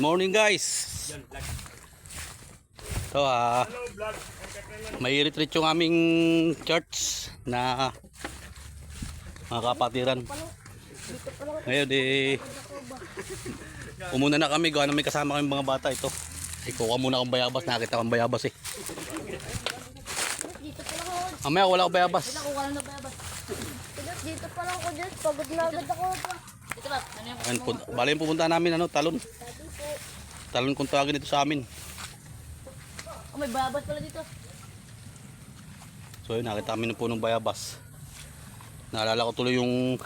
Morning guys. Ito may retreat yung aming church na mga kapatiran. Ngayon umuna na kami, gawa na may kasama kami mga bata. Ito ikuha muna akong bayabas, nakita akong bayabas eh. Mamaya wala akong bayabas. Dito pa lang ako dyan, pagod na agad ako. Bali yung pupunta namin talon. Talon kung tawagin ito sa amin. Oh, may bayabas pala dito. So yun, nakita kami ng punong bayabas. Naalala ko tuloy yung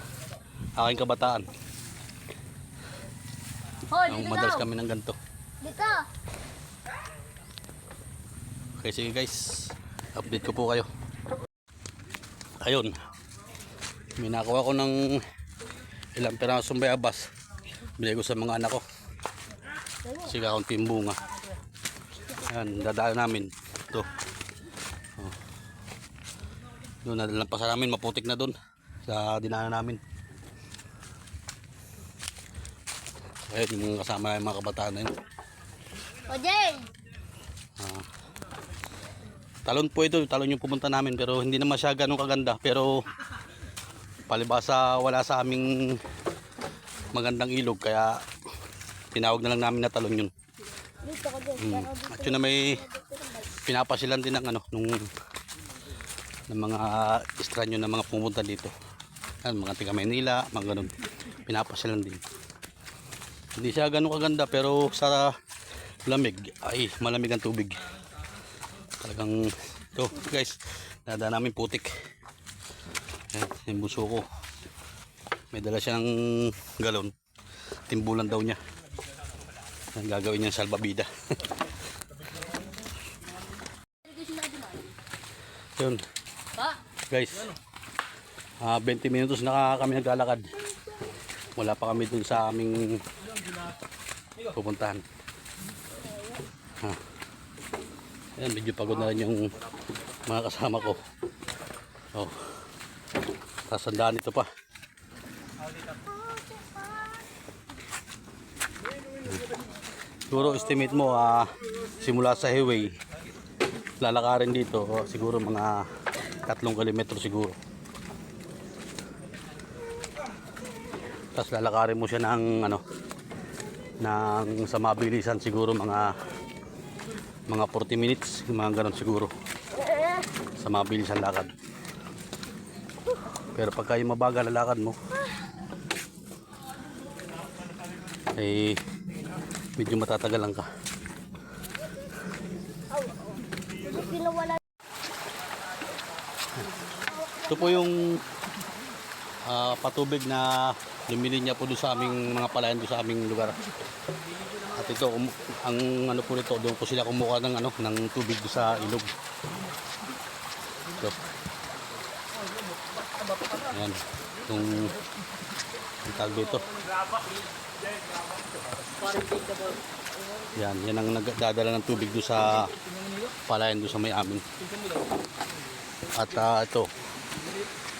aking kabataan. Hoy, Ang dito madalas daw. kami ng ganito. Dito. Okay, sige guys, update ko po kayo. Ayun, may nakuha ko ng ilang pirasong bayabas. Binigay ko sa mga anak ko. Kasi kaunting bunga. Ayan, dadaan namin. Ito. Oh. Doon, nalampasan namin, maputik na doon sa dinaanan namin. Ayun, yung kasama na yung mga kabataan na yun. O, Jay. Talon po ito, talon yung pumunta namin, pero hindi naman siya ganun kaganda. Pero palibasa wala sa aming magandang ilog, kaya tinawag na lang namin na talon yun. Dito ko dyan. At yun na may pinapasilan din ng ng mga estranyo na mga pumunta dito. Mga taga Maynila, mga ganun. Pinapasilan din. Hindi siya ganun kaganda, pero sa lamig ay malamig ang tubig. Talagang ito guys, nada namin putik. Ayan, yung buso ko, may dala siya ng galon, timbulan daw niya. Ang gagawin niya salbabida. Yun guys, 20 minutos na kami naglalakad. Wala pa kami dun sa aming pupuntahan. Ayan, medyo pagod na rin yung mga kasama ko. Oh. Tapos ang daan ito pa. Siguro estimate mo simula sa highway lalakarin dito siguro mga 3 kilometro siguro. Tapos lalakarin mo siya ng sa mabilisan siguro mga 40 minutes, mga ganun siguro sa mabilisan lakad. Pero pagka yung mabagal na lakad mo ay medyo matatagalan ka. Ito po yung patubig na lumilinya po doon sa aming mga palayan doon sa aming lugar. At ito ang po nito, doon po sila kumuha ng ng tubig doon sa ilog. So, ayan, yung tawag dito. Yan ang nagdadala ng tubig doon sa palayan doon sa may amin. At ito,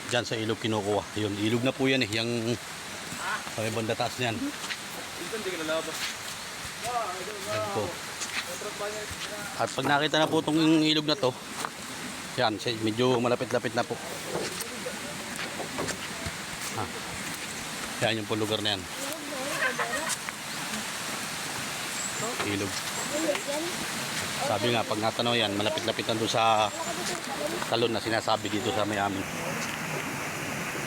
dyan sa ilog kinukuha. Yun, ilog na po yan eh. Yung may banda taas niyan. Yan po. At pag nakita na po itong ilog na to, yan, medyo malapit-lapit na po. Yan yung po lugar na yan. Ilog. Sabi nga, pag natanaw yan, malapit-lapit na doon sa talon na sinasabi dito sa may amin.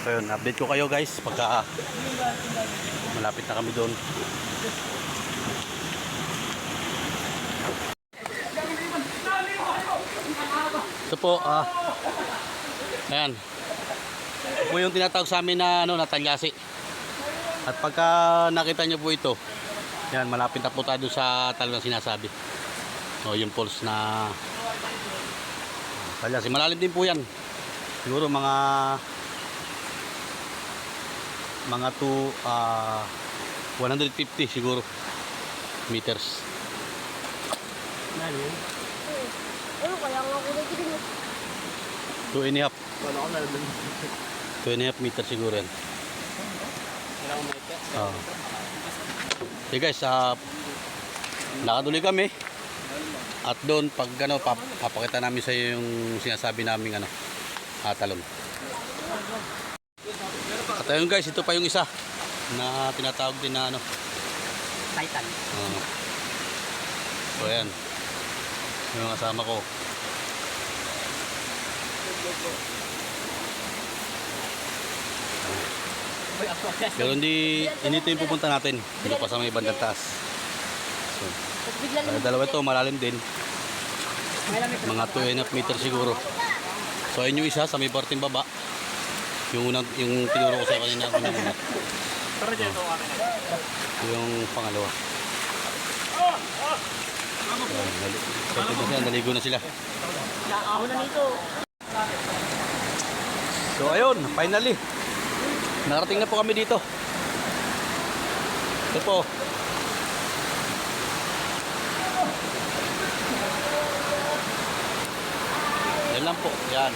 So yun, update ko kayo guys pagka malapit na kami doon. Ito po, ayan. Ito po yung tinatawag sa amin na na talyasi. At pagka nakita nyo po ito, yan, malapit na po tayo sa talon na sinasabi. O, yung falls na talyasi. Malalim din po yan. Siguro mga 150 siguro meters. Ano kaya nga ako nagiging 2.5 meters siguro yan. Okay guys, Nakatuloy kami. At doon pag ano papakita namin sa iyo yung sinasabi naming ano, talon. At ayun guys, ito pa yung isa na tinatawag din na ano, Titan. so ayan. Yung mga kasama ko. Pero hindi ito yung pupunta natin. Dito pa sa may bandang taas. So, dalawa ito, malalim din. Mga 2.5 meter siguro. So ayun yung isa sa may parteng baba. Yung tinuro ko sa kanina. Yung pangalawa. Naligo na sila. Nakahon na nito. So ayun, finally. Nakarating na po kami dito. Ito po. Yan lang po. Yan.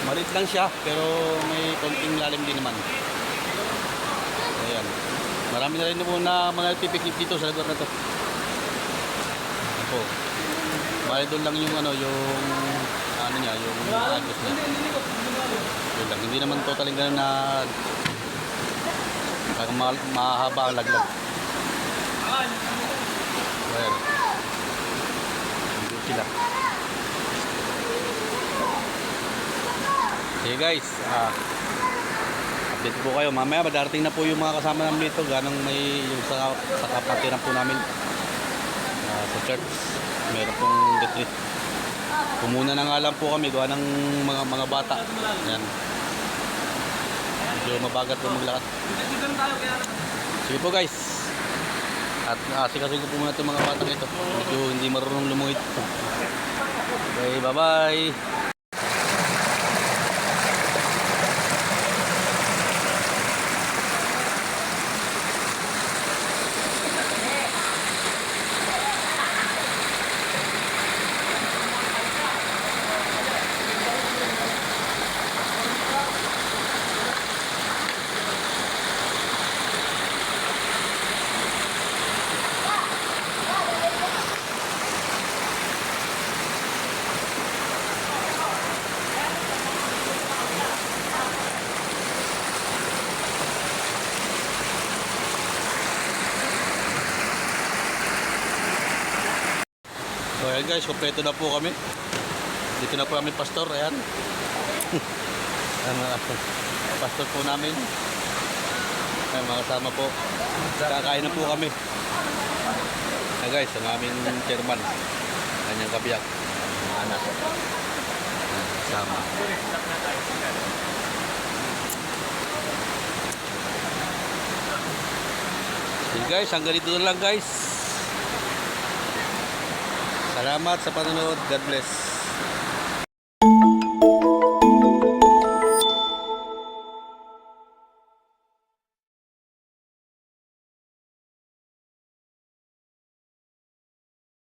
Malit lang siya pero may konting lalim din naman. Ayan. Marami na rin po na mga pipiknik dito sa lugar na to. Ito po. Bali doon lang yung ano, yung ano niya, yung agos niya. Yun lang. Hindi naman totaling ganun na mahaba ang laglag. Ayan. Hindi sila. Okay guys, update po kayo. Mamaya madarating na po yung mga kasama namin dito. Ganang may yung sa kapatiran po namin sa church. Meron pong retreat. Pumuna na nga lang po kami. Gawa ng mga bata. Ayan. Medyo mabagat po maglakad. Sige po guys. At asikasuhin ko po muna itong mga batang ito. Medyo hindi marunong lumuhit. Okay, bye bye. So ayan guys, kompleto na po kami. Dito na po kami pastor, ayan. Ayan mga pastor po namin. Ayan mga kasama po. Kakain na po kami. Ayan guys, ang aming chairman. Kanyang kabiyak. Mga anak. Ayan, kasama. Ayan guys, hanggang dito na lang guys. Salamat sa panonood. God bless.